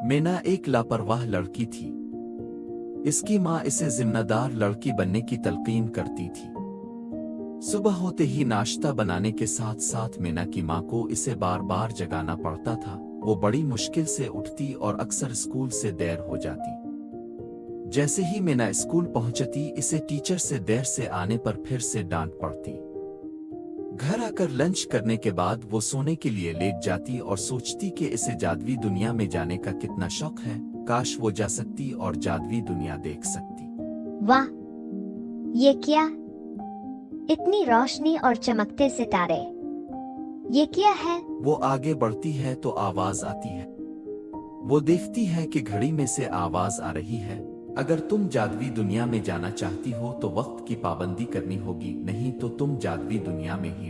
मीना एक लापरवाह लड़की थी। इसकी माँ इसे जिम्मेदार लड़की बनने की तलकीन करती थी। सुबह होते ही नाश्ता बनाने के साथ साथ मीना की माँ को इसे बार बार जगाना पड़ता था। वो बड़ी मुश्किल से उठती और अक्सर स्कूल से देर हो जाती। जैसे ही मीना स्कूल पहुंचती, इसे टीचर से देर से आने पर फिर से डांट पड़ती। घर आकर लंच करने के बाद वो सोने के लिए लेट जाती और सोचती कि इसे जादुई दुनिया में जाने का कितना शौक है। काश वो जा सकती और जादुई दुनिया देख सकती। वाह, ये क्या? इतनी रोशनी और चमकते सितारे, ये क्या है? वो आगे बढ़ती है तो आवाज आती है। वो देखती है कि घड़ी में से आवाज आ रही है, अगर तुम जादुई दुनिया में जाना चाहती हो तो वक्त की पाबंदी करनी होगी, नहीं तो तुम जादुई दुनिया में ही रह